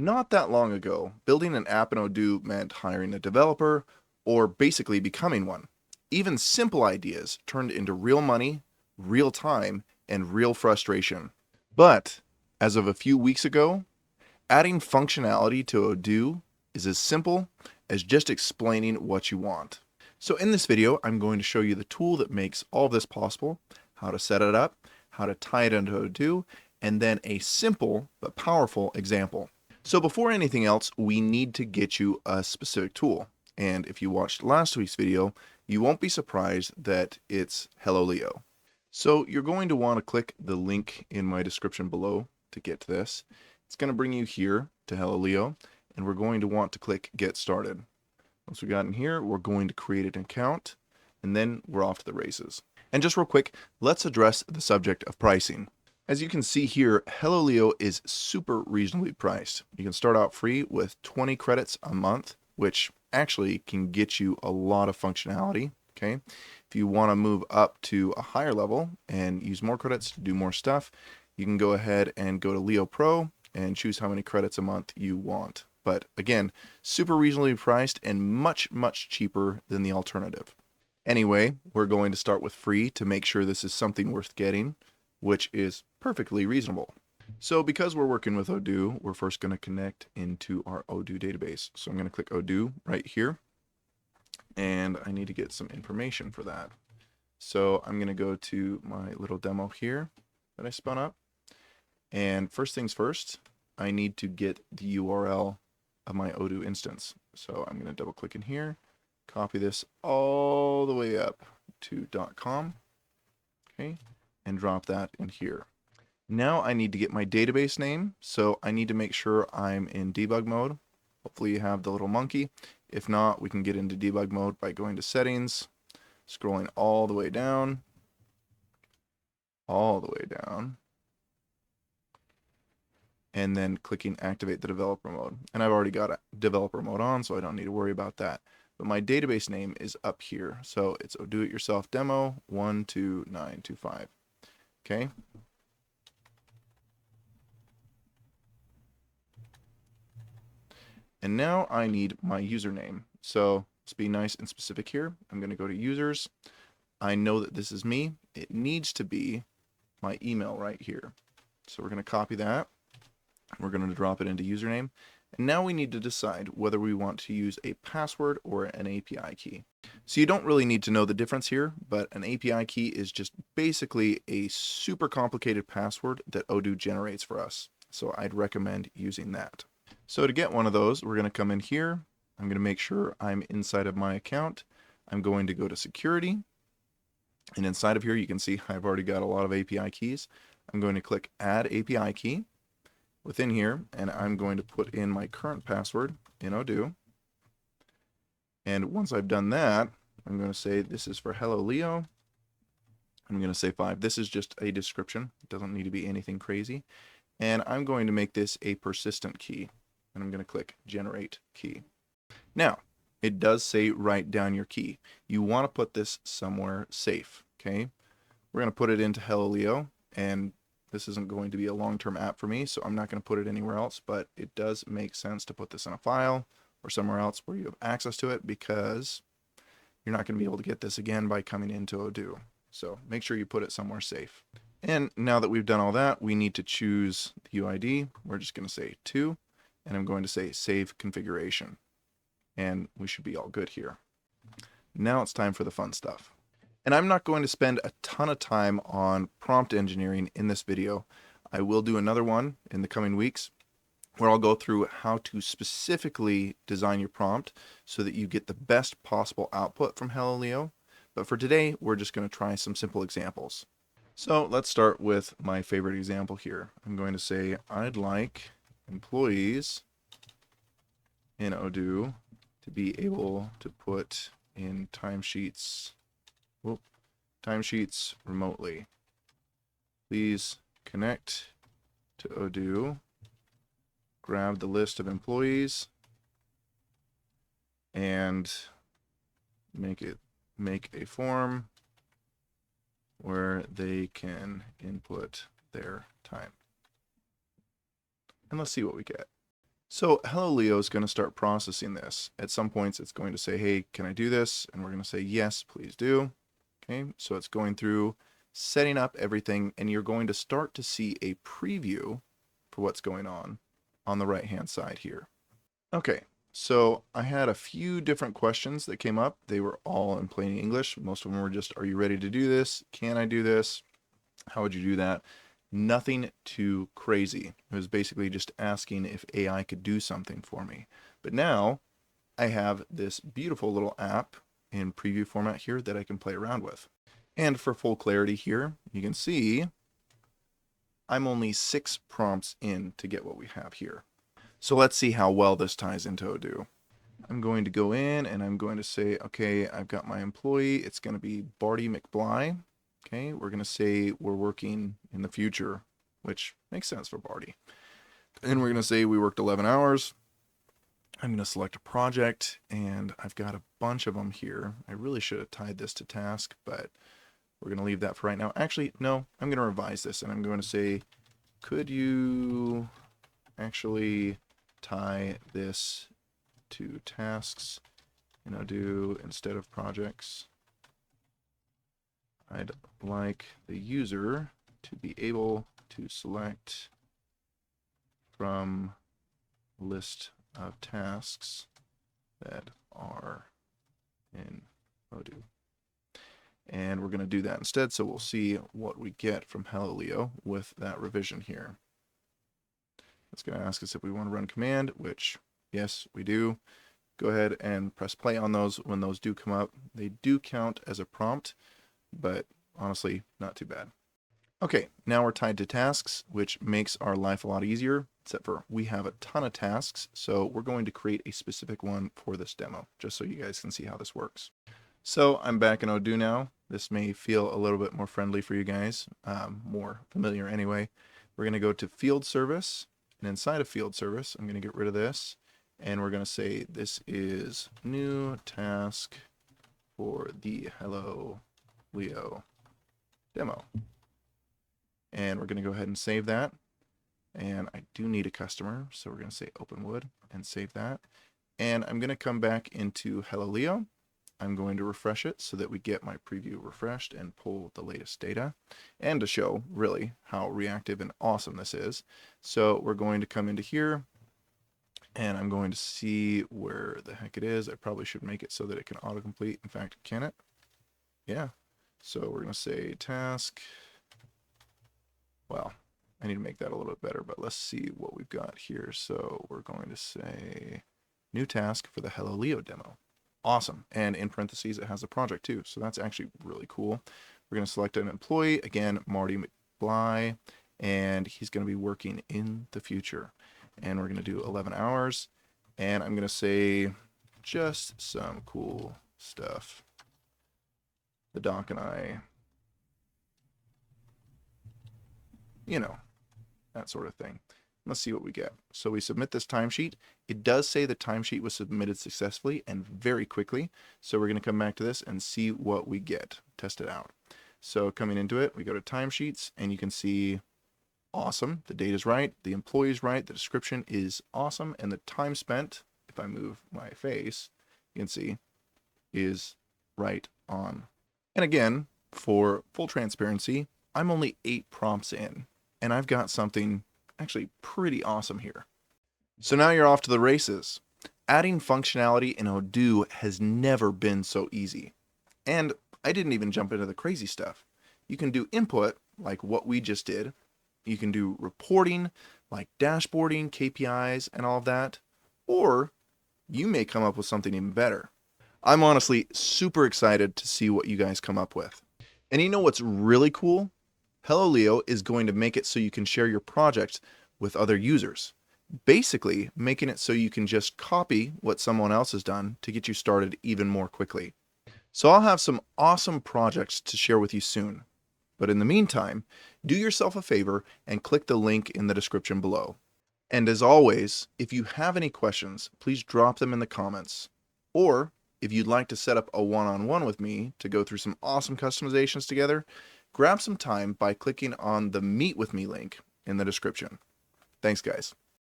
Not that long ago, building an app in Odoo meant hiring a developer or basically becoming one. Even simple ideas turned into real money, real time, and real frustration. But as of a few weeks ago, adding functionality to Odoo is as simple as just explaining what you want. So in this video, I'm going to show you the tool that makes all of this possible, how to set it up, how to tie it into Odoo, and then a simple but powerful example. So before anything else, we need to get you a specific tool. And if you watched last week's video, you won't be surprised that it's HelloLeo. So you're going to want to click the link in my description below to get to this. It's going to bring you here to HelloLeo, and we're going to want to click Get Started. Once we got in here, we're going to create an account, and then we're off to the races. And just real quick, let's address the subject of pricing. As you can see here, HelloLeo is super reasonably priced. You can start out free with 20 credits a month, which actually can get you a lot of functionality. Okay, if you want to move up to a higher level and use more credits to do more stuff, you can go ahead and go to Leo Pro and choose how many credits a month you want. But again, super reasonably priced and much, much cheaper than the alternative. Anyway, we're going to start with free to make sure this is something worth getting, which is perfectly reasonable. So because we're working with Odoo, we're first going to connect into our Odoo database. So I'm going to click Odoo right here, and I need to get some information for that. So I'm going to go to my little demo here that I spun up. And first things first, I need to get the URL of my Odoo instance. So I'm going to double click in here, copy this all the way up to .com, okay, and drop that in here. Now I need to get my database name, so I need to make sure I'm in debug mode. Hopefully you have the little monkey. If not, we can get into debug mode by going to settings, scrolling all the way down, and then clicking activate the developer mode. And I've already got a developer mode on, so I don't need to worry about that. But my database name is up here. So it's Odoo It Yourself Demo 12925. Okay. And now I need my username. So let's be nice and specific here. I'm going to go to users. I know that this is me. It needs to be my email right here. So we're going to copy that. We're going to drop it into username. And now we need to decide whether we want to use a password or an API key. So you don't really need to know the difference here, but an API key is just basically a super complicated password that Odoo generates for us. So I'd recommend using that. So to get one of those, we're going to come in here. I'm going to make sure I'm inside of my account. I'm going to go to security. And inside of here, you can see I've already got a lot of API keys. I'm going to click add API key within here, and I'm going to put in my current password in Odoo. And once I've done that, I'm going to say this is for HelloLeo. I'm going to say 5. This is just a description. It doesn't need to be anything crazy. And I'm going to make this a persistent key. And I'm going to click generate key. Now, it does say write down your key. You want to put this somewhere safe, okay? We're going to put it into HelloLeo, and this isn't going to be a long-term app for me, so I'm not going to put it anywhere else, but it does make sense to put this in a file or somewhere else where you have access to it, because you're not going to be able to get this again by coming into Odoo. So make sure you put it somewhere safe. And now that we've done all that, we need to choose the UID. We're just going to say 2, and I'm going to say save configuration. And we should be all good here. Now it's time for the fun stuff. And I'm not going to spend a ton of time on prompt engineering in this video. I will do another one in the coming weeks where I'll go through how to specifically design your prompt so that you get the best possible output from HelloLeo. But for today, we're just going to try some simple examples. So let's start with my favorite example here. I'm going to say I'd like employees in Odoo to be able to put in timesheets remotely. Please connect to Odoo, grab the list of employees, and make a form where they can input their time. And let's see what we get. So HelloLeo is going to start processing this. At some points, it's going to say, hey, can I do this? And we're going to say, yes, please do. Okay, so it's going through, setting up everything, and you're going to start to see a preview for what's going on the right-hand side here. Okay, so I had a few different questions that came up. They were all in plain English. Most of them were just, are you ready to do this? Can I do this? How would you do that? Nothing too crazy. It was basically just asking if AI could do something for me. But now I have this beautiful little app in preview format here that I can play around with. And for full clarity here, you can see I'm only 6 prompts in to get what we have here. So let's see how well this ties into Odoo. I'm going to go in and I'm going to say, okay, I've got my employee. It's going to be Barty McBly. Okay, we're going to say we're working in the future, which makes sense for Barty. And we're going to say we worked 11 hours. I'm going to select a project, and I've got a bunch of them here. I really should have tied this to task, but we're going to leave that for right now. Actually, no, I'm going to revise this, and I'm going to say, could you actually tie this to tasks in Odoo instead of projects? I'd like the user to be able to select from list of tasks that are in Odoo. And we're going to do that instead, so we'll see what we get from HelloLeo with that revision here. It's going to ask us if we want to run command, which, yes, we do. Go ahead and press play on those when those do come up. They do count as a prompt, but honestly, not too bad. Okay, now we're tied to tasks, which makes our life a lot easier, except for we have a ton of tasks, so we're going to create a specific one for this demo, just so you guys can see how this works. So I'm back in Odoo now. This may feel a little bit more friendly for you guys, more familiar anyway. We're going to go to field service, and inside of field service, I'm going to get rid of this, and we're going to say this is new task for the HelloLeo demo. And we're going to go ahead and save that. And I do need a customer, so we're going to say openwood and save that. And I'm going to come back into HelloLeo. I'm going to refresh it so that we get my preview refreshed and pull the latest data, and to show really how reactive and awesome this is. So we're going to come into here, and I'm going to see where the heck it is. I probably should make it so that it can autocomplete. In fact, can it? Yeah. So we're going to say task. Well, I need to make that a little bit better, but let's see what we've got here. So we're going to say new task for the HelloLeo demo. Awesome. And in parentheses, it has a project too. So that's actually really cool. We're going to select an employee, again, Marty McBly, and he's going to be working in the future. And we're going to do 11 hours. And I'm going to say just some cool stuff. The doc and I, you know, that sort of thing. Let's see what we get. So we submit this timesheet. It does say the timesheet was submitted successfully and very quickly. So we're going to come back to this and see what we get. Test it out. So coming into it, we go to timesheets, and you can see awesome. The date is right. The employee is right. The description is awesome. And the time spent, if I move my face, you can see is right on. And again, for full transparency, I'm only 8 prompts in, and I've got something actually pretty awesome here. So now you're off to the races. Adding functionality in Odoo has never been so easy. And I didn't even jump into the crazy stuff. You can do input, like what we just did. You can do reporting, like dashboarding, KPIs, and all of that. Or you may come up with something even better. I'm honestly super excited to see what you guys come up with. And you know what's really cool? HelloLeo is going to make it so you can share your project with other users, basically making it so you can just copy what someone else has done to get you started even more quickly. So I'll have some awesome projects to share with you soon. But in the meantime, do yourself a favor and click the link in the description below. And as always, if you have any questions, please drop them in the comments. Or if you'd like to set up a one-on-one with me to go through some awesome customizations together, grab some time by clicking on the Meet With Me link in the description. Thanks, guys.